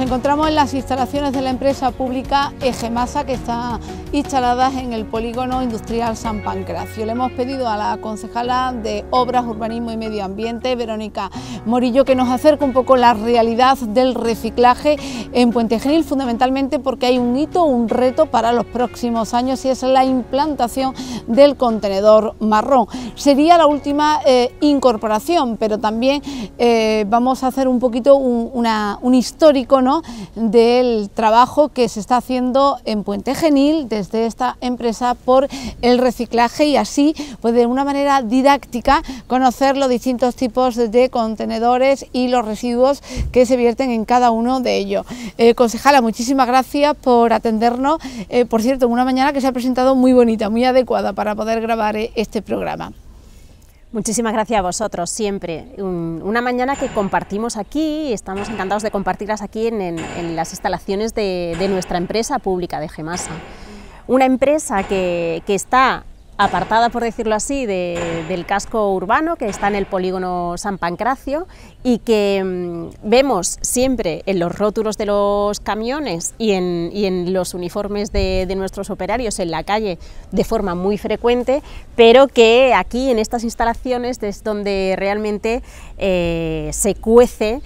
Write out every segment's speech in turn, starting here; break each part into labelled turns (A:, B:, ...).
A: encontramos en las instalaciones de la empresa pública Egemasa, que está instaladas en el polígono industrial San Pancracio. Le hemos pedido a la concejala de Obras, Urbanismo y Medio Ambiente, Verónica Morillo, que nos acerque un poco la realidad del reciclaje en Puente Genil, fundamentalmente porque hay un hito, un reto para los próximos años, y es la implantación del contenedor marrón. Sería la última incorporación, pero también vamos a hacer un poquito un histórico, ¿no?, del trabajo que se está haciendo en Puente Genil desde esta empresa por el reciclaje, y así pues de una manera didáctica conocer los distintos tipos de contenedores y los residuos que se vierten en cada uno de ellos. Concejala, muchísimas gracias por atendernos, por cierto, en una mañana que se ha presentado muy bonita, muy adecuada para poder grabar este programa.
B: Muchísimas gracias a vosotros, siempre. Una mañana que compartimos aquí, y estamos encantados de compartirlas aquí en las instalaciones de nuestra empresa pública de Egemasa. Una empresa que está apartada, por decirlo así, del casco urbano, que está en el polígono San Pancracio, y que vemos siempre en los rótulos de los camiones y en los uniformes de nuestros operarios en la calle de forma muy frecuente, pero que aquí en estas instalaciones es donde realmente se cuece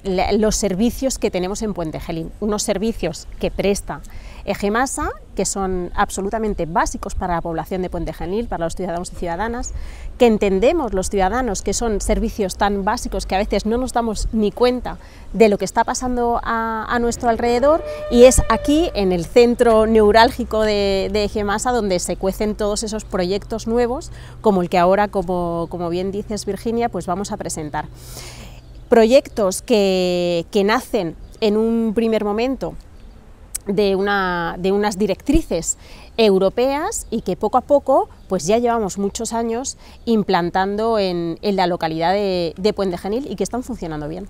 B: los servicios que tenemos en Puente Genil, unos servicios que presta Egemasa, que son absolutamente básicos para la población de Puente Genil, para los ciudadanos y ciudadanas, que entendemos los ciudadanos que son servicios tan básicos que a veces no nos damos ni cuenta de lo que está pasando a nuestro alrededor, y es aquí en el centro neurálgico de Egemasa donde se cuecen todos esos proyectos nuevos, como el que ahora, como bien dices, Virginia, pues vamos a presentar. Proyectos que nacen en un primer momento de unas directrices europeas, y que poco a poco pues ya llevamos muchos años implantando en la localidad de Puente Genil, y que están funcionando bien.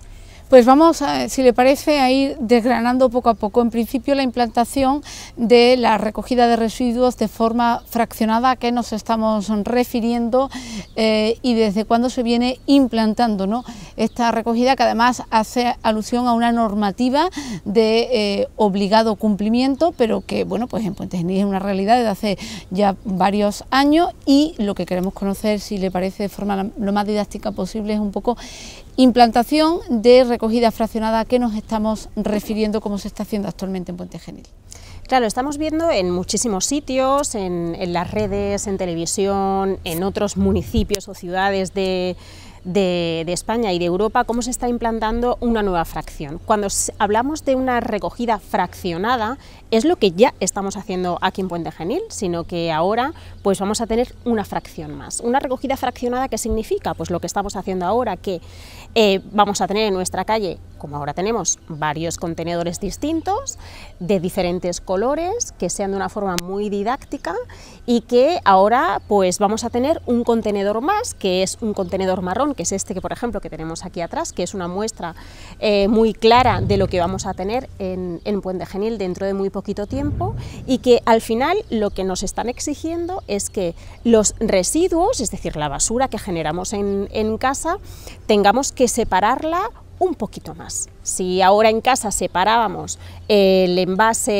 A: Pues vamos, si le parece, a ir desgranando poco a poco. En principio, la implantación de la recogida de residuos de forma fraccionada, ¿a qué nos estamos refiriendo y desde cuándo se viene implantando, ¿no?, esta recogida, que además hace alusión a una normativa de obligado cumplimiento, pero que, bueno, pues en Puente Genil es una realidad desde hace ya varios años, y lo que queremos conocer, si le parece, de forma lo más didáctica posible, es un poco implantación de recogida fraccionada. ¿A qué nos estamos refiriendo, cómo se está haciendo actualmente en Puente Genil?
B: Claro, estamos viendo en muchísimos sitios, en las redes, en televisión, en otros municipios o ciudades de España y de Europa, cómo se está implantando una nueva fracción. Cuando hablamos de una recogida fraccionada, es lo que ya estamos haciendo aquí en Puente Genil, sino que ahora pues vamos a tener una fracción más. Una recogida fraccionada, ¿qué significa? Pues lo que estamos haciendo ahora, que vamos a tener en nuestra calle, como ahora tenemos, varios contenedores distintos, de diferentes colores, que sean de una forma muy didáctica, y que ahora pues vamos a tener un contenedor más, que es un contenedor marrón, que es este que, por ejemplo, que tenemos aquí atrás, que es una muestra muy clara de lo que vamos a tener en Puente Genil dentro de muy poquito tiempo, y que al final lo que nos están exigiendo es que los residuos, es decir, la basura que generamos en casa, tengamos que separarla un poquito más. Si ahora en casa separábamos el envase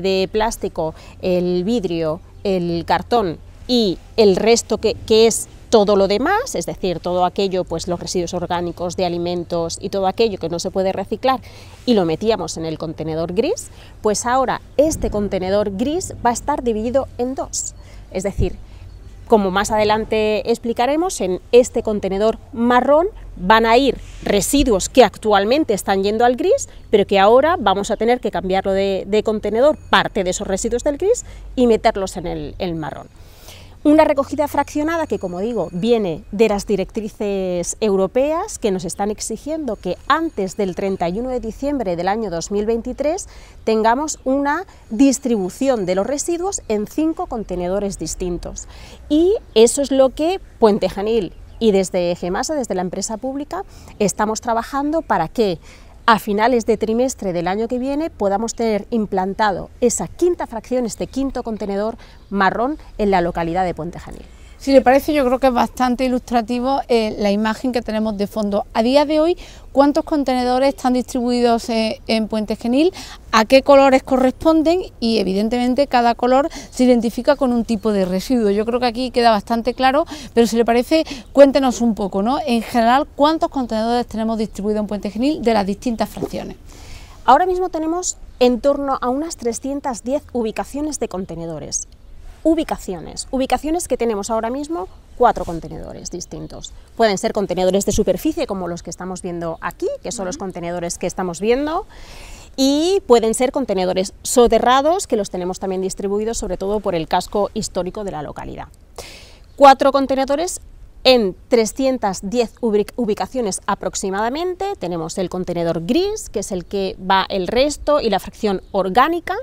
B: de plástico, el vidrio, el cartón y el resto que es todo lo demás, es decir, todo aquello, pues los residuos orgánicos de alimentos y todo aquello que no se puede reciclar, y lo metíamos en el contenedor gris, pues ahora este contenedor gris va a estar dividido en dos. Es decir, como más adelante explicaremos, en este contenedor marrón van a ir residuos que actualmente están yendo al gris, pero que ahora vamos a tener que cambiarlo de contenedor, parte de esos residuos del gris, y meterlos en el marrón. Una recogida fraccionada que, como digo, viene de las directrices europeas, que nos están exigiendo que antes del 31 de diciembre del año 2023 tengamos una distribución de los residuos en 5 contenedores distintos. Y eso es lo que Puente Genil y desde Egemasa, desde la empresa pública, estamos trabajando para que a finales de trimestre del año que viene podamos tener implantado esa quinta fracción, este quinto contenedor marrón en la localidad de Puente Genil.
A: Si le parece, yo creo que es bastante ilustrativo la imagen que tenemos de fondo. A día de hoy, ¿cuántos contenedores están distribuidos en Puente Genil? ¿A qué colores corresponden? Y evidentemente cada color se identifica con un tipo de residuo. Yo creo que aquí queda bastante claro, pero si le parece, cuéntenos un poco, ¿no? En general, ¿cuántos contenedores tenemos distribuidos en Puente Genil de las distintas fracciones?
B: Ahora mismo tenemos en torno a unas 310 ubicaciones de contenedores. Ubicaciones que tenemos ahora mismo 4 contenedores distintos. Pueden ser contenedores de superficie como los que estamos viendo aquí, que son los contenedores que estamos viendo, y pueden ser contenedores soterrados, que los tenemos también distribuidos sobre todo por el casco histórico de la localidad. 4 contenedores en 310 ubicaciones aproximadamente. Tenemos el contenedor gris, que es el que va el resto y la fracción orgánica.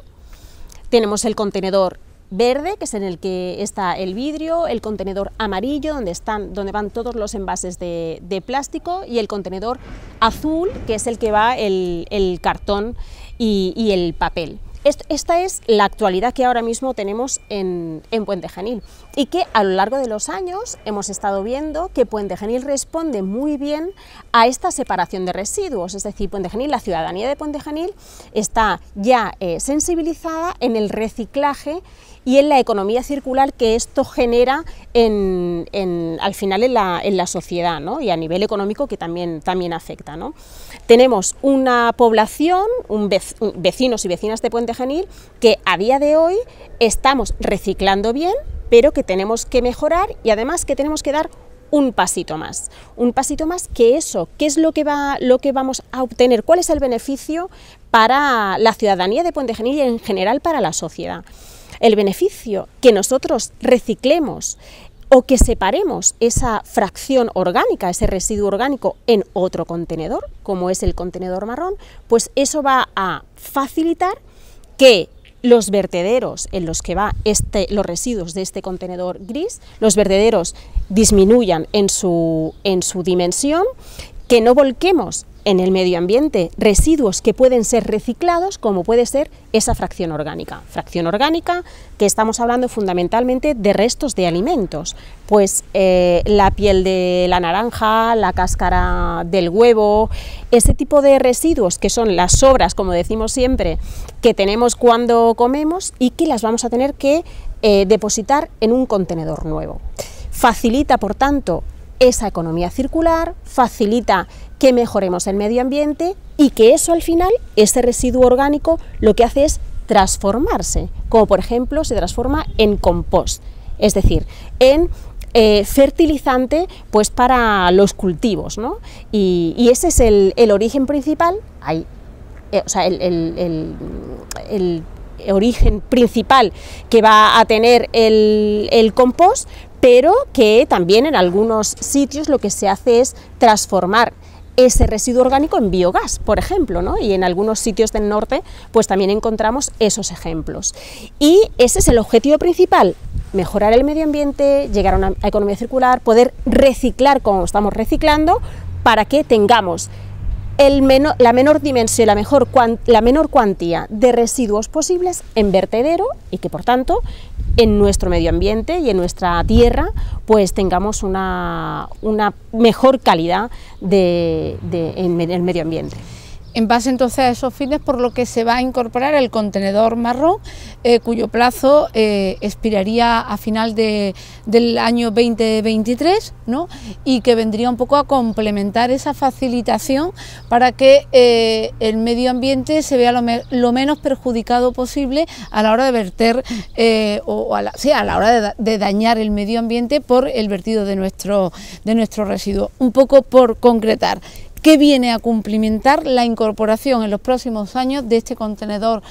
B: Tenemos el contenedor verde, que es en el que está el vidrio, el contenedor amarillo, donde van todos los envases de plástico, y el contenedor azul, que es el que va el cartón y el papel. Esta es la actualidad que ahora mismo tenemos en Puente Genil, y que a lo largo de los años hemos estado viendo que Puente Genil responde muy bien a esta separación de residuos. Es decir, Puente Genil, la ciudadanía de Puente Genil está ya sensibilizada en el reciclaje y en la economía circular que esto genera al final en la sociedad, ¿no? Y a nivel económico, que también afecta, ¿no? Tenemos una población, vecinos y vecinas de Puente Genil, que a día de hoy estamos reciclando bien, pero que tenemos que mejorar, y además que tenemos que dar un pasito más que eso. ¿Qué es lo que vamos a obtener? ¿Cuál es el beneficio para la ciudadanía de Puente Genil y en general para la sociedad? El beneficio que nosotros reciclemos o que separemos esa fracción orgánica, ese residuo orgánico, en otro contenedor, como es el contenedor marrón, pues eso va a facilitar que los vertederos en los que van los residuos de este contenedor gris, los vertederos disminuyan en su dimensión, que no volquemos en el medio ambiente residuos que pueden ser reciclados, como puede ser esa fracción orgánica que estamos hablando fundamentalmente de restos de alimentos, pues la piel de la naranja, la cáscara del huevo, ese tipo de residuos que son las sobras, como decimos siempre, que tenemos cuando comemos y que las vamos a tener que depositar en un contenedor nuevo. Facilita, por tanto, esa economía circular, facilita que mejoremos el medio ambiente y que eso al final, ese residuo orgánico, lo que hace es transformarse, como por ejemplo se transforma en compost, es decir, en fertilizante pues para los cultivos, ¿no? Y ese es el origen principal, el origen principal que va a tener el compost, pero que también en algunos sitios lo que se hace es transformar ese residuo orgánico en biogás, por ejemplo, ¿no? Y en algunos sitios del norte pues también encontramos esos ejemplos. Y ese es el objetivo principal: mejorar el medio ambiente, llegar a una economía circular, poder reciclar como estamos reciclando, para que tengamos la menor dimensión, la menor cuantía de residuos posibles en vertedero, y que por tanto en nuestro medio ambiente y en nuestra tierra pues tengamos una mejor calidad en el medio ambiente.
A: En base entonces a esos fines, por lo que se va a incorporar el contenedor marrón, cuyo plazo expiraría a final del año 2023, ¿no? Y que vendría un poco a complementar esa facilitación para que el medio ambiente se vea lo menos perjudicado posible a la hora de verter a la hora de dañar el medio ambiente por el vertido de nuestro residuo. Un poco por concretar, ¿qué viene a cumplimentar la incorporación en los próximos años de este contenedor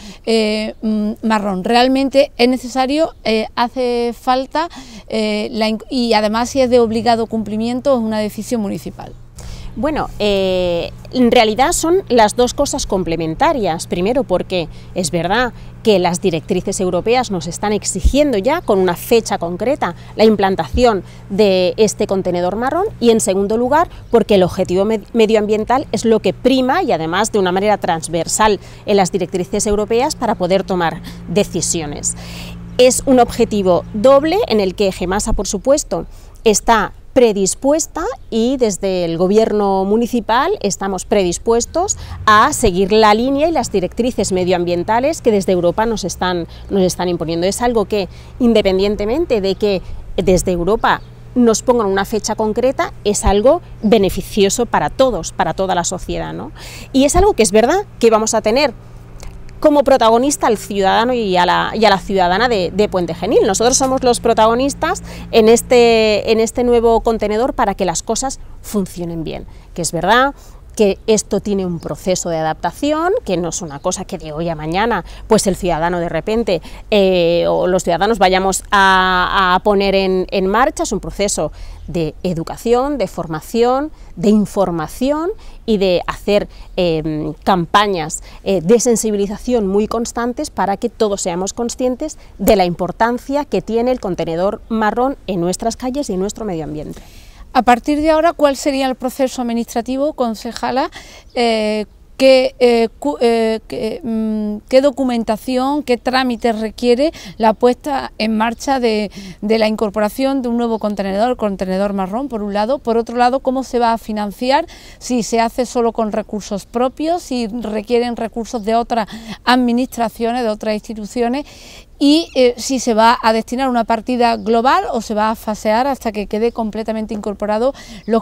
A: marrón? ¿Realmente es necesario, hace falta, y además si es de obligado cumplimiento, es una decisión municipal?
B: Bueno, en realidad son las dos cosas complementarias. Primero, porque es verdad que las directrices europeas nos están exigiendo ya con una fecha concreta la implantación de este contenedor marrón, y en segundo lugar porque el objetivo medioambiental es lo que prima, y además de una manera transversal en las directrices europeas, para poder tomar decisiones. Es un objetivo doble en el que Gemasa, por supuesto, está predispuesta y desde el gobierno municipal estamos predispuestos a seguir la línea y las directrices medioambientales que desde Europa nos están imponiendo. Es algo que, independientemente de que desde Europa nos pongan una fecha concreta, es algo beneficioso para todos, para toda la sociedad, ¿no? Y es algo que es verdad que vamos a tener como protagonista al ciudadano y a la ciudadana de Puente Genil. Nosotros somos los protagonistas en este nuevo contenedor para que las cosas funcionen bien, que es verdad que esto tiene un proceso de adaptación, que no es una cosa que de hoy a mañana pues el ciudadano de repente o los ciudadanos vayamos a poner en marcha. Es un proceso de educación, de formación, de información y de hacer campañas de sensibilización muy constantes para que todos seamos conscientes de la importancia que tiene el contenedor marrón en nuestras calles y en nuestro medio ambiente.
A: A partir de ahora, ¿cuál sería el proceso administrativo, concejala? ¿Qué documentación, qué trámites requiere la puesta en marcha de la incorporación de un nuevo contenedor, el contenedor marrón, por un lado? Por otro lado, ¿cómo se va a financiar? Si se hace solo con recursos propios, si requieren recursos de otras administraciones, de otras instituciones, y si se va a destinar una partida global o se va a fasear hasta que quede completamente incorporado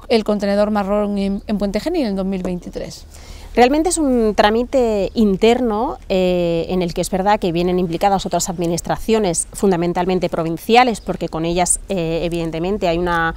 A: el contenedor marrón en Puente Genil en 2023.
B: Realmente es un trámite interno en el que es verdad que vienen implicadas otras administraciones, fundamentalmente provinciales, porque con ellas evidentemente hay una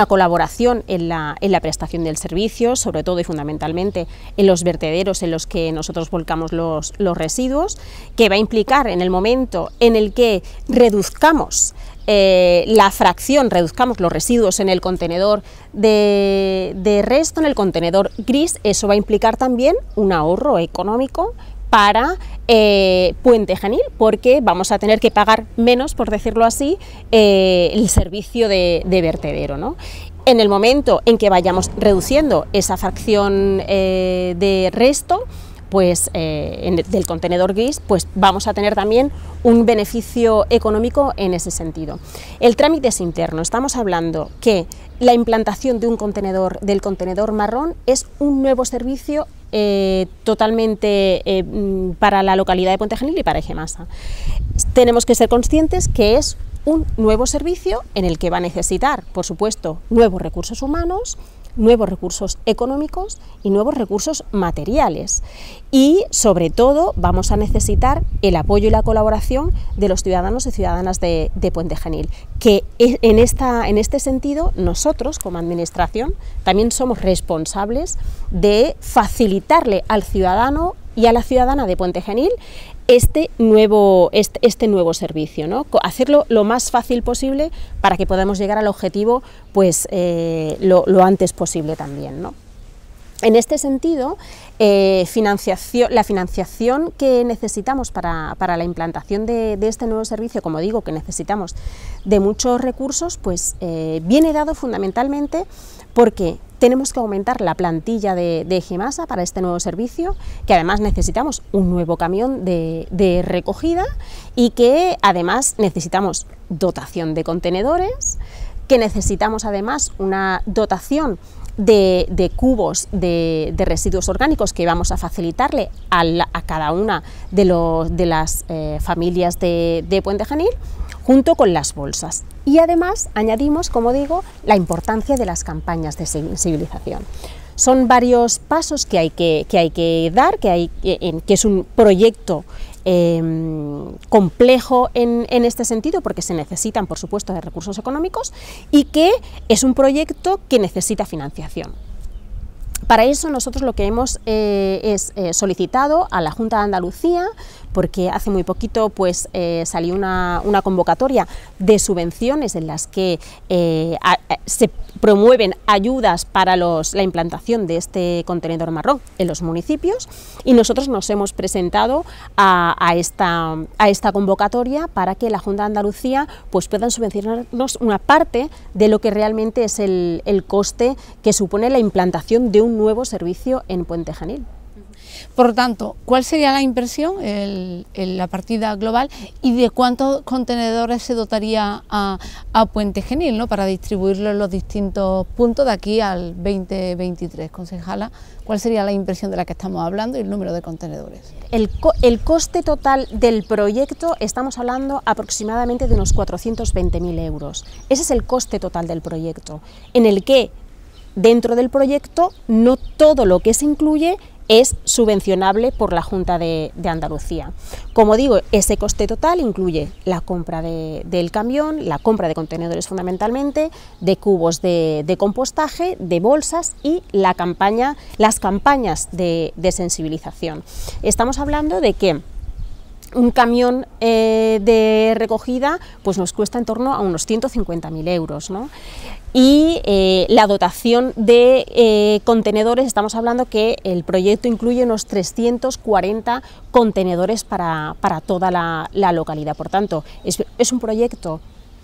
B: colaboración en la prestación del servicio, sobre todo y fundamentalmente en los vertederos en los que nosotros volcamos los residuos, que va a implicar en el momento en el que reduzcamos la fracción, reduzcamos los residuos en el contenedor de resto, en el contenedor gris. Eso va a implicar también un ahorro económico para Puente Genil, porque vamos a tener que pagar menos, por decirlo así, el servicio de vertedero, ¿no? En el momento en que vayamos reduciendo esa fracción de resto, pues del contenedor gris, pues vamos a tener también un beneficio económico en ese sentido. El trámite es interno. Estamos hablando que la implantación de del contenedor marrón es un nuevo servicio totalmente para la localidad de Puente Genil y para Gemasa. Tenemos que ser conscientes que es un nuevo servicio en el que va a necesitar, por supuesto, nuevos recursos humanos, nuevos recursos económicos y nuevos recursos materiales. Y, sobre todo, vamos a necesitar el apoyo y la colaboración de los ciudadanos y ciudadanas de Puente Genil, que en este sentido nosotros, como administración, también somos responsables de facilitarle al ciudadano y a la ciudadana de Puente Genil este nuevo servicio, ¿no? Hacerlo lo más fácil posible para que podamos llegar al objetivo pues lo antes posible también, ¿no? En este sentido, la financiación que necesitamos para la implantación de este nuevo servicio, como digo, que necesitamos de muchos recursos, pues viene dado fundamentalmente porque tenemos que aumentar la plantilla de Gemasa para este nuevo servicio, que además necesitamos un nuevo camión de recogida y que además necesitamos dotación de contenedores, que necesitamos además una dotación de cubos de residuos orgánicos que vamos a facilitarle a cada una de las familias de Puente Genil, junto con las bolsas. Y además añadimos, como digo, la importancia de las campañas de sensibilización. Son varios pasos que hay que dar, que es un proyecto complejo en este sentido, porque se necesitan, por supuesto, de recursos económicos, y que es un proyecto que necesita financiación. Para eso nosotros lo que hemos solicitado a la Junta de Andalucía, porque hace muy poquito pues, salió una convocatoria de subvenciones en las que se promueven ayudas para la implantación de este contenedor marrón en los municipios, y nosotros nos hemos presentado a esta convocatoria para que la Junta de Andalucía pues, puedan subvencionarnos una parte de lo que realmente es el coste que supone la implantación de un nuevo servicio en Puente Genil.
A: Por lo tanto, ¿cuál sería la inversión, la partida global, y de cuántos contenedores se dotaría a Puente Genil, ¿no?, para distribuirlo en los distintos puntos de aquí al 2023? Concejala, ¿cuál sería la inversión de la que estamos hablando y el número de contenedores?
B: El coste total del proyecto, estamos hablando aproximadamente de unos 420.000 euros. Ese es el coste total del proyecto, en el que dentro del proyecto no todo lo que se incluye es subvencionable por la Junta de Andalucía. Como digo, ese coste total incluye la compra del camión, la compra de contenedores fundamentalmente, de cubos de compostaje, de bolsas y las campañas de sensibilización. Estamos hablando de que un camión de recogida pues nos cuesta en torno a unos 150.000 euros, ¿no? Y la dotación de contenedores, estamos hablando que el proyecto incluye unos 340 contenedores para toda la localidad. Por tanto, es un proyecto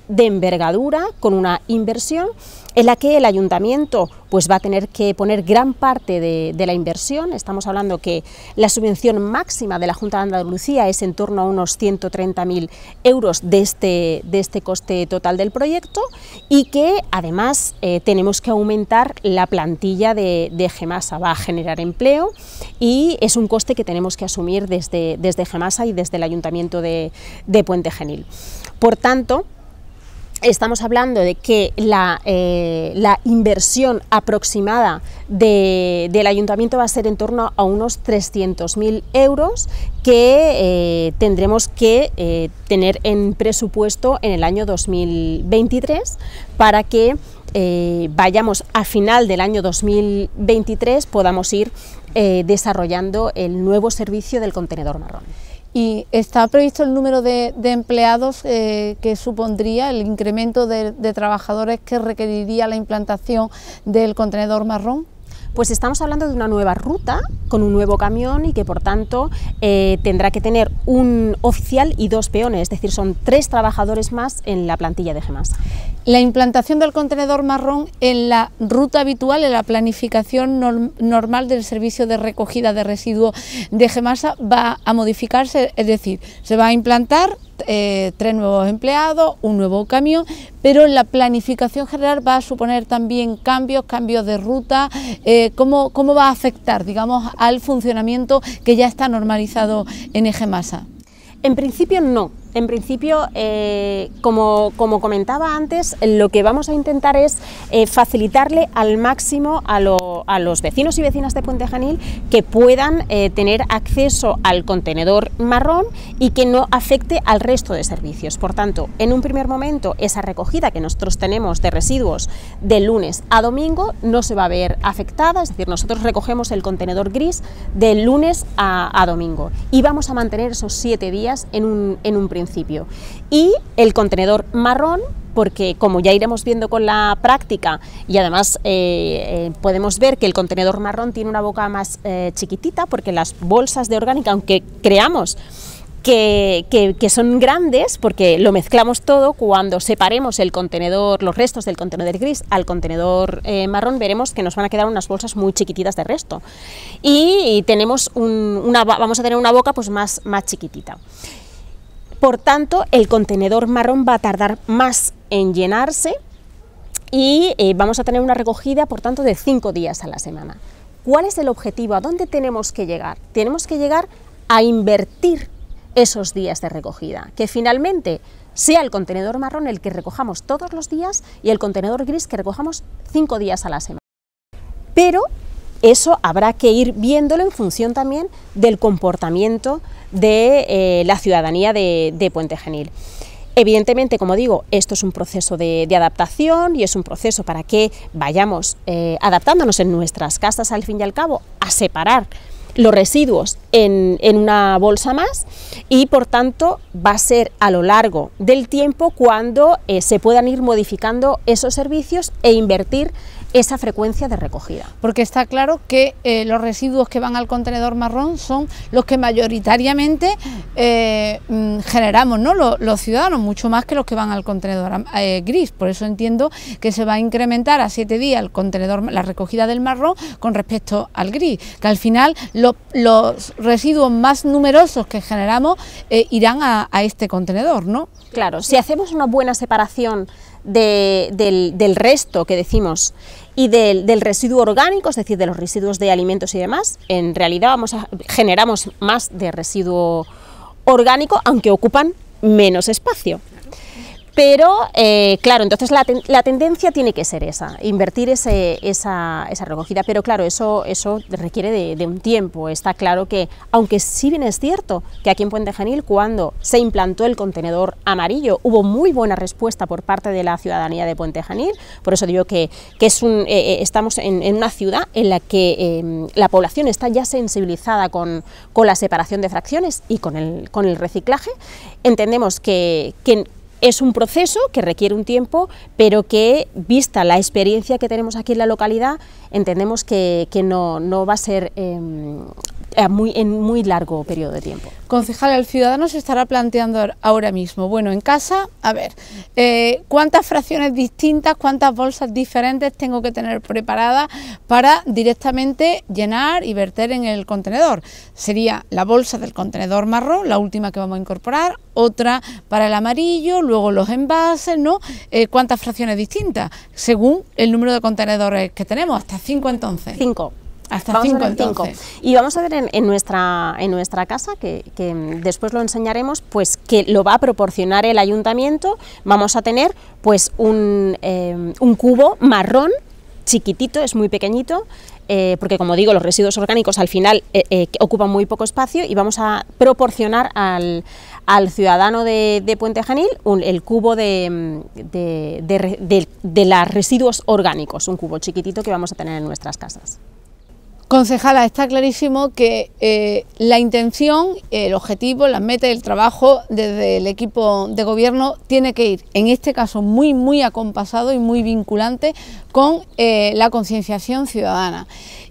B: de envergadura, con una inversión en la que el ayuntamiento pues va a tener que poner gran parte de la inversión. Estamos hablando que la subvención máxima de la Junta de Andalucía es en torno a unos 130.000 euros de este coste total del proyecto, y que además tenemos que aumentar la plantilla de Gemasa. Va a generar empleo y es un coste que tenemos que asumir desde Gemasa y desde el Ayuntamiento de Puente Genil. Por tanto, estamos hablando de que la inversión aproximada del ayuntamiento va a ser en torno a unos 300.000 euros que tendremos que tener en presupuesto en el año 2023 para que vayamos a final del año 2023 podamos ir desarrollando el nuevo servicio del contenedor marrón.
A: ¿Y está previsto el número de empleados que supondría el incremento de trabajadores que requeriría la implantación del contenedor marrón?
B: Pues estamos hablando de una nueva ruta con un nuevo camión y que por tanto tendrá que tener un oficial y 2 peones, es decir, son 3 trabajadores más en la plantilla de Gemasa.
A: La implantación del contenedor marrón en la ruta habitual, en la planificación normal del servicio de recogida de residuos de Gemasa va a modificarse, es decir, se va a implantar 3 nuevos empleados, un nuevo camión, pero la planificación general va a suponer también cambios de ruta. ¿Cómo va a afectar, digamos, al funcionamiento que ya está normalizado en Gemasa?
B: En principio no. En principio, como comentaba antes, lo que vamos a intentar es facilitarle al máximo a los vecinos y vecinas de Puente Genil que puedan tener acceso al contenedor marrón y que no afecte al resto de servicios. Por tanto, en un primer momento, esa recogida que nosotros tenemos de residuos de lunes a domingo no se va a ver afectada, es decir, nosotros recogemos el contenedor gris de lunes a domingo y vamos a mantener esos 7 días en un principio. Y el contenedor marrón, porque como ya iremos viendo con la práctica y además podemos ver que el contenedor marrón tiene una boca más chiquitita, porque las bolsas de orgánica, aunque creamos que son grandes, porque lo mezclamos todo, cuando separemos el contenedor, los restos del contenedor gris al contenedor marrón, veremos que nos van a quedar unas bolsas muy chiquititas de resto y tenemos vamos a tener una boca pues más chiquitita. Por tanto, el contenedor marrón va a tardar más en llenarse y vamos a tener una recogida, por tanto, de 5 días a la semana. ¿Cuál es el objetivo? ¿A dónde tenemos que llegar? Tenemos que llegar a invertir esos días de recogida, que finalmente sea el contenedor marrón el que recojamos todos los días y el contenedor gris que recojamos 5 días a la semana. Pero eso habrá que ir viéndolo en función también del comportamiento de la ciudadanía de Puente Genil. Evidentemente, como digo, esto es un proceso de adaptación y es un proceso para que vayamos adaptándonos en nuestras casas, al fin y al cabo, a separar los residuos en una bolsa más, y por tanto va a ser a lo largo del tiempo cuando se puedan ir modificando esos servicios e invertir esa frecuencia de recogida.
A: Porque está claro que los residuos que van al contenedor marrón son los que mayoritariamente generamos, ¿no?, los ciudadanos, mucho más que los que van al contenedor gris. Por eso entiendo que se va a incrementar a 7 días la recogida del marrón con respecto al gris, que al final los residuos más numerosos que generamos irán a este contenedor, ¿no?
B: Claro, si hacemos una buena separación del resto que decimos y del residuo orgánico, es decir, de los residuos de alimentos y demás, en realidad generamos más de residuo orgánico, aunque ocupan menos espacio. Pero, claro, entonces la tendencia tiene que ser esa, invertir esa recogida, pero claro, eso requiere de un tiempo. Está claro que, aunque sí bien es cierto que aquí en Puente Genil, cuando se implantó el contenedor amarillo, hubo muy buena respuesta por parte de la ciudadanía de Puente Genil, por eso digo que estamos en una ciudad en la que la población está ya sensibilizada con la separación de fracciones y con el reciclaje. Entendemos que es un proceso que requiere un tiempo, pero que, vista la experiencia que tenemos aquí en la localidad, entendemos que no va a ser en muy largo periodo de tiempo.
A: Concejal, el ciudadano se estará planteando ahora mismo, bueno, en casa, a ver, ¿cuántas fracciones distintas, cuántas bolsas diferentes tengo que tener preparadas para directamente llenar y verter en el contenedor? Sería la bolsa del contenedor marrón, la última que vamos a incorporar, otra para el amarillo, luego los envases, ¿no? ¿Cuántas fracciones distintas? Según el número de contenedores que tenemos, hasta 5 entonces.
B: 5.
A: Hasta 5 entonces.
B: Y vamos a ver en nuestra casa, que después lo enseñaremos, pues que lo va a proporcionar el ayuntamiento. Vamos a tener pues un cubo marrón chiquitito, es muy pequeñito, porque como digo, los residuos orgánicos al final ocupan muy poco espacio, y vamos a proporcionar al ciudadano de Puente Genil el cubo de los residuos orgánicos, un cubo chiquitito que vamos a tener en nuestras casas.
A: Concejala, está clarísimo que la intención, el objetivo, las metas, el trabajo desde el equipo de gobierno tiene que ir, en este caso, muy acompasado y muy vinculante con la concienciación ciudadana.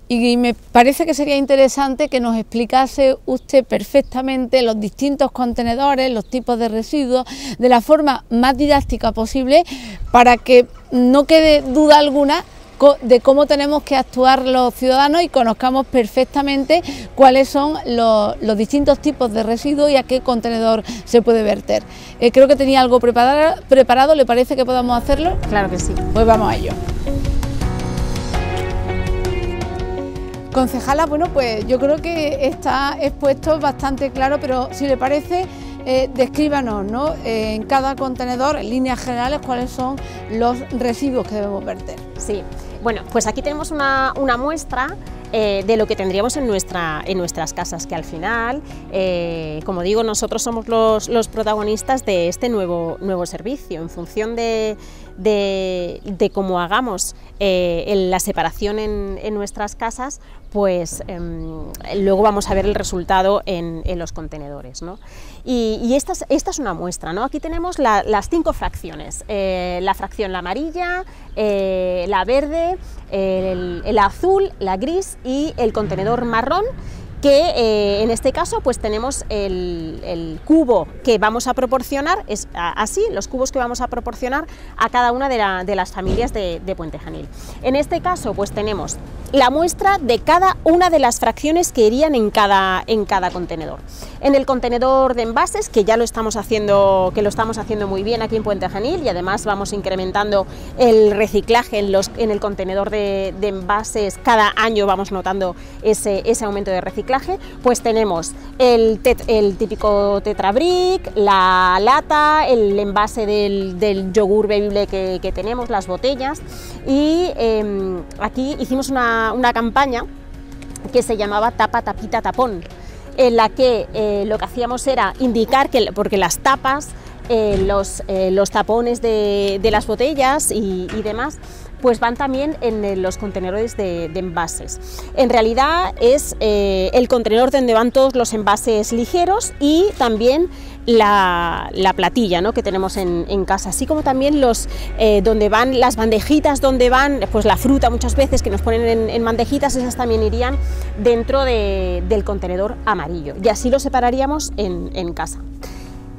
A: Y me parece que sería interesante que nos explicase usted perfectamente los distintos contenedores, los tipos de residuos, de la forma más didáctica posible, para que no quede duda alguna de cómo tenemos que actuar los ciudadanos y conozcamos perfectamente cuáles son los distintos tipos de residuos y a qué contenedor se puede verter. Creo que tenía algo preparado, ¿le parece que podamos hacerlo?
B: Claro que sí.
A: Pues vamos a ello. Concejala, bueno, pues yo creo que está expuesto bastante claro, pero si le parece, descríbanos, ¿no? En cada contenedor, en líneas generales, cuáles son los residuos que debemos verter.
B: Sí, bueno, pues aquí tenemos una muestra de lo que tendríamos en nuestras casas, que al final, como digo, nosotros somos los protagonistas de este nuevo servicio. En función de cómo hagamos la separación en nuestras casas, pues luego vamos a ver el resultado en los contenedores, ¿no? Y esta es una muestra, ¿no? Aquí tenemos las 5 fracciones, la fracción la amarilla, la verde, el azul, la gris y el contenedor marrón, que en este caso pues tenemos el cubo que vamos a proporcionar, es así, los cubos que vamos a proporcionar a cada una de las familias de Puente Genil. En este caso pues tenemos la muestra de cada una de las fracciones que irían en cada contenedor. En el contenedor de envases, que ya lo estamos haciendo muy bien aquí en Puente Genil, y además vamos incrementando el reciclaje en el contenedor de envases, cada año vamos notando ese aumento de reciclaje, pues tenemos el típico tetrabric, la lata, el envase del yogur bebible que tenemos, las botellas, y aquí hicimos una campaña que se llamaba Tapa, Tapita, Tapón, en la que lo que hacíamos era indicar porque las tapas, los tapones de las botellas y demás, pues van también en los contenedores de envases. En realidad es el contenedor donde van todos los envases ligeros y también la platilla, ¿no?, que tenemos en casa, así como también donde van las bandejitas, donde van pues la fruta muchas veces que nos ponen en bandejitas, esas también irían dentro del contenedor amarillo, y así lo separaríamos en casa.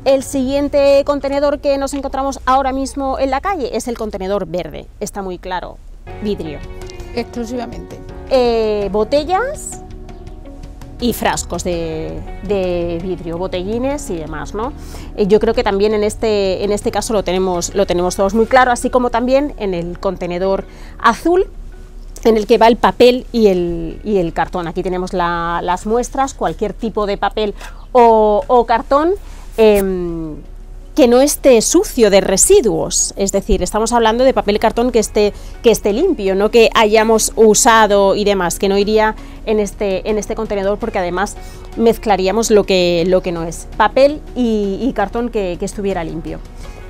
B: El siguiente contenedor que nos encontramos ahora mismo en la calle es el contenedor verde, está muy claro, vidrio.
A: Exclusivamente.
B: Botellas, y frascos de vidrio, botellines y demás, ¿no? Yo creo que también en este caso lo tenemos todos muy claro, así como también en el contenedor azul, en el que va el papel y el cartón. Aquí tenemos las muestras, cualquier tipo de papel o cartón que no esté sucio de residuos, es decir, estamos hablando de papel y cartón que esté limpio, no que hayamos usado y demás, que no iría en este contenedor, porque además mezclaríamos lo que no es papel y cartón que estuviera limpio.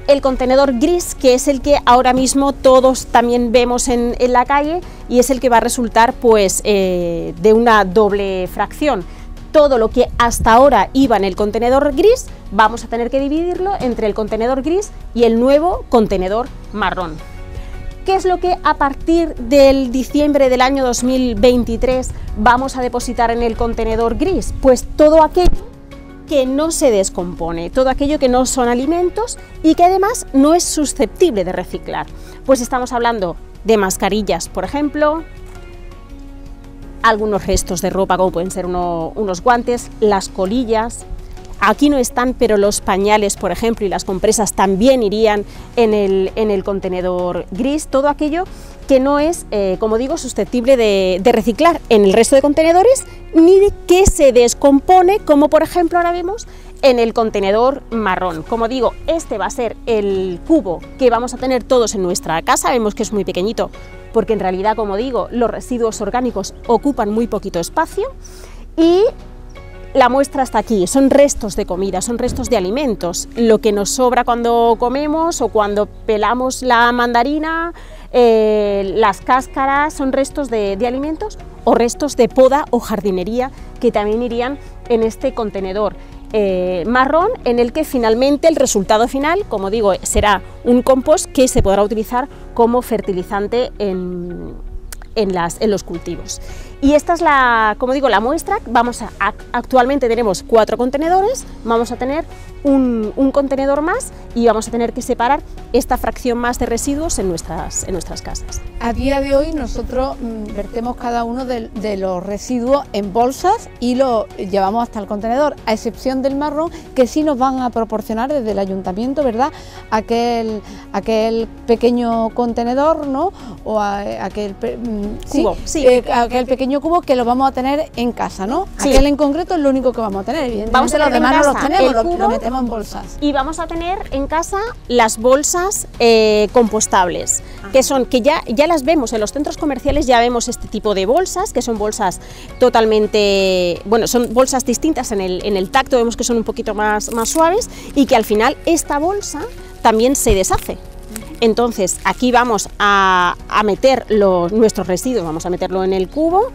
B: El contenedor gris, que es el que ahora mismo todos también vemos en la calle, y es el que va a resultar pues de una doble fracción. Todo lo que hasta ahora iba en el contenedor gris vamos a tener que dividirlo entre el contenedor gris y el nuevo contenedor marrón. ¿Qué es lo que a partir del diciembre del año 2023 vamos a depositar en el contenedor gris? Pues todo aquello que no se descompone, todo aquello que no son alimentos y que además no es susceptible de reciclar. Pues estamos hablando de mascarillas, por ejemplo, algunos restos de ropa como pueden ser unos guantes, las colillas. Aquí no están, pero los pañales, por ejemplo, y las compresas también irían en el contenedor gris. Todo aquello que no es, como digo, susceptible de reciclar en el resto de contenedores, ni de que se descompone, como por ejemplo ahora vemos en el contenedor marrón. Como digo, este va a ser el cubo que vamos a tener todos en nuestra casa. Vemos que es muy pequeñito, porque en realidad, como digo, los residuos orgánicos ocupan muy poquito espacio, y la muestra está aquí. Son restos de comida, son restos de alimentos, lo que nos sobra cuando comemos o cuando pelamos la mandarina, las cáscaras, son restos de alimentos o restos de poda o jardinería, que también irían en este contenedor marrón, en el que finalmente el resultado final, como digo, será un compost que se podrá utilizar como fertilizante en los cultivos. Y esta es como digo, la muestra. Actualmente tenemos 4 contenedores, vamos a tener un contenedor más, y vamos a tener que separar esta fracción más de residuos en nuestras casas.
A: A día de hoy nosotros vertemos cada uno de los residuos en bolsas y lo llevamos hasta el contenedor, a excepción del marrón, que sí nos van a proporcionar desde el ayuntamiento, ¿verdad?, aquel pequeño contenedor, ¿no?, o aquel
B: cubo,
A: aquel pequeño cubo que lo vamos a tener en casa, ¿no?
B: Sí.
A: Aquel en concreto es lo único que vamos a tener. Evidentemente
B: Vamos a tener
A: los demás no los tenemos, lo metemos en bolsas.
B: Y vamos a tener en casa las bolsas compostables, que ya las vemos en los centros comerciales. Ya vemos este tipo de bolsas, que son bolsas totalmente, bueno, son bolsas distintas en el tacto, vemos que son un poquito más suaves, y que al final esta bolsa también se deshace. Entonces aquí vamos a meter nuestros residuos, vamos a meterlo en el cubo,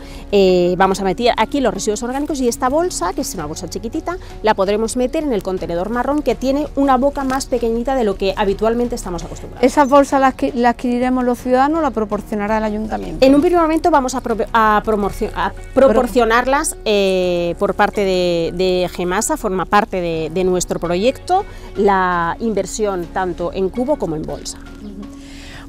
B: vamos a meter aquí los residuos orgánicos, y esta bolsa, que es una bolsa chiquitita, la podremos meter en el contenedor marrón, que tiene una boca más pequeñita de lo que habitualmente estamos acostumbrados.
A: ¿Esas bolsas las adquiriremos los ciudadanos o las proporcionará el ayuntamiento?
B: En un primer momento vamos a proporcionarlas por parte de Gemasa. Forma parte de nuestro proyecto la inversión tanto en cubo como en bolsa.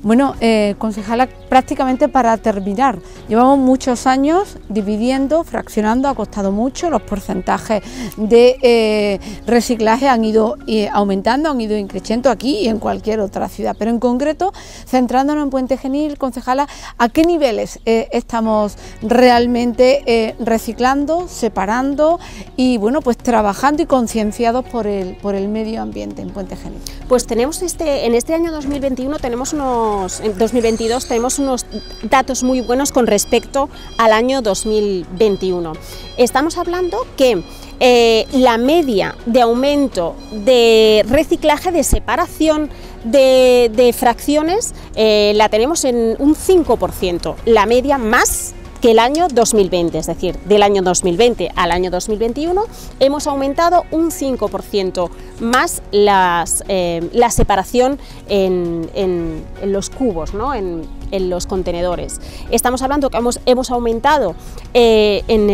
A: Bueno, concejala, prácticamente para terminar, llevamos muchos años dividiendo, fraccionando, ha costado mucho, los porcentajes de reciclaje han ido aumentando, han ido increciendo aquí y en cualquier otra ciudad, pero en concreto, centrándonos en Puente Genil, concejala, ¿a qué niveles estamos realmente reciclando, separando y, bueno, pues trabajando y concienciados por el medio ambiente en Puente Genil?
B: Pues tenemos en este año 2021 en 2022 tenemos unos datos muy buenos con respecto al año 2021. Estamos hablando que la media de aumento de reciclaje, de separación de fracciones, la tenemos en un 5%, la media más que el año 2020, es decir, del año 2020 al año 2021 hemos aumentado un 5% más la separación en los cubos, ¿no?, en los contenedores. Estamos hablando que hemos aumentado en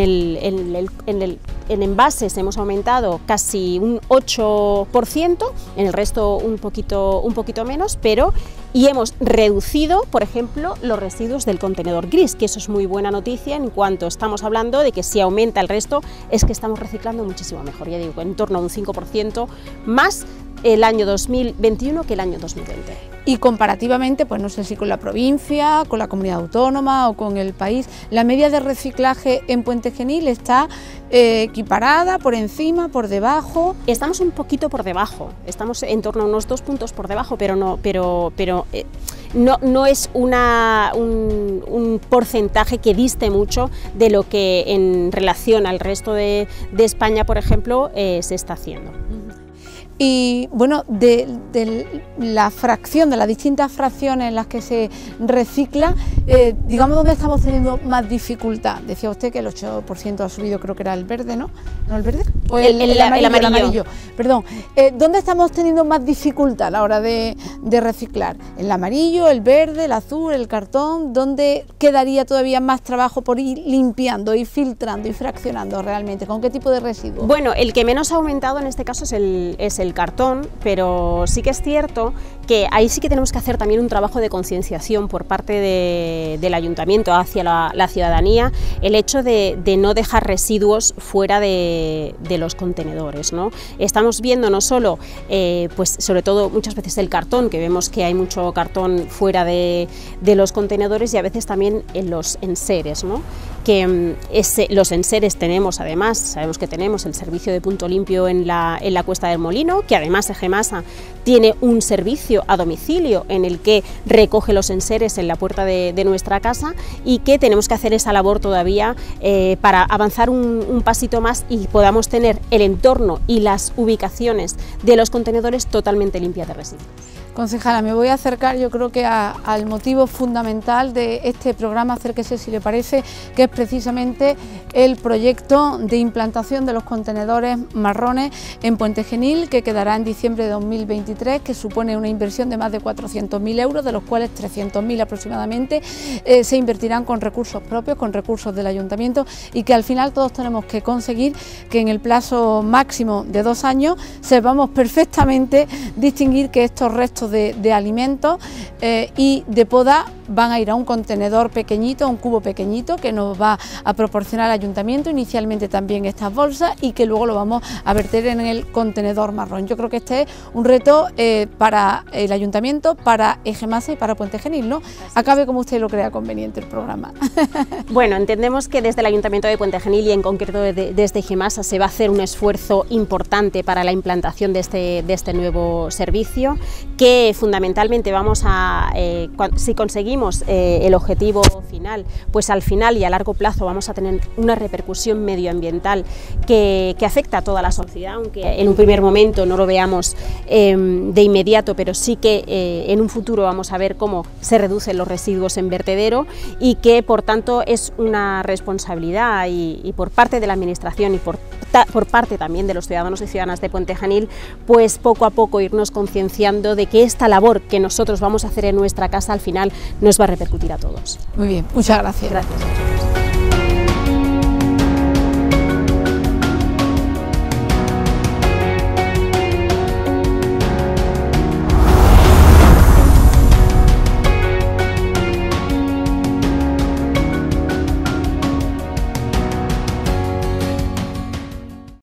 B: envases, hemos aumentado casi un 8%, en el resto un poquito menos, pero y hemos reducido, por ejemplo, los residuos del contenedor gris, que eso es muy buena noticia en cuanto estamos hablando de que si aumenta el resto es que estamos reciclando muchísimo mejor, ya digo, en torno a un 5% más el año 2021 que el año 2020.
A: Y comparativamente, pues no sé si con la provincia, con la comunidad autónoma o con el país, la media de reciclaje en Puente Genil está equiparada, por encima, por debajo.
B: Estamos un poquito por debajo, estamos en torno a unos 2 puntos por debajo, pero no es un porcentaje que diste mucho de lo que en relación al resto de España, por ejemplo, se está haciendo.
A: Y bueno, de la fracción, de las distintas fracciones en las que se recicla, digamos, ¿dónde estamos teniendo más dificultad? Decía usted que el 8% ha subido, creo que era el verde, ¿no? ¿No el verde? ¿O el amarillo. Perdón. ¿Dónde estamos teniendo más dificultad a la hora de reciclar? ¿El amarillo, el verde, el azul, el cartón? ¿Dónde quedaría todavía más trabajo por ir limpiando, ir filtrando y fraccionando realmente? ¿Con qué tipo de residuos?
B: Bueno, el que menos ha aumentado en este caso es el cartón, pero sí que es cierto que ahí sí que tenemos que hacer también un trabajo de concienciación por parte del ayuntamiento hacia la ciudadanía, el hecho de no dejar residuos fuera de los contenedores, ¿no? Estamos viendo no solo, pues sobre todo muchas veces el cartón, que vemos que hay mucho cartón fuera de los contenedores, y a veces también en los enseres, ¿no? Que los enseres tenemos, además, sabemos que tenemos el servicio de punto limpio en la Cuesta del Molino, que además Egemasa tiene un servicio a domicilio en el que recoge los enseres en la puerta de nuestra casa, y que tenemos que hacer esa labor todavía para avanzar un pasito más y podamos tener el entorno y las ubicaciones de los contenedores totalmente limpias de residuos.
A: Concejala, me voy a acercar, yo creo que al motivo fundamental de este programa, acérquese si le parece, que es precisamente el proyecto de implantación de los contenedores marrones en Puente Genil, que quedará en diciembre de 2023, que supone una inversión de más de 400.000 euros, de los cuales 300.000 aproximadamente se invertirán con recursos propios, con recursos del ayuntamiento, y que al final todos tenemos que conseguir que en el plazo máximo de 2 años sepamos perfectamente distinguir que estos restos de alimentos y de poda van a ir a un contenedor pequeñito, un cubo pequeñito que nos va a proporcionar el ayuntamiento, inicialmente también estas bolsas, y que luego lo vamos a verter en el contenedor marrón. Yo creo que este es un reto para el ayuntamiento, para Egemasa y para Puente Genil, ¿no? Acabe como usted lo crea conveniente el programa.
B: Bueno, entendemos que desde el Ayuntamiento de Puente Genil y en concreto desde Egemasa se va a hacer un esfuerzo importante para la implantación de este nuevo servicio, que fundamentalmente vamos a, si conseguimos el objetivo final, pues al final y a largo plazo vamos a tener una repercusión medioambiental que afecta a toda la sociedad, aunque en un primer momento no lo veamos de inmediato, pero sí que en un futuro vamos a ver cómo se reducen los residuos en vertedero, y que por tanto es una responsabilidad y por parte de la administración y por parte también de los ciudadanos y ciudadanas de Puente Genil, pues poco a poco irnos concienciando de que esta labor que nosotros vamos a hacer en nuestra casa al final nos va a repercutir a todos.
A: Muy bien, muchas gracias.
B: Gracias.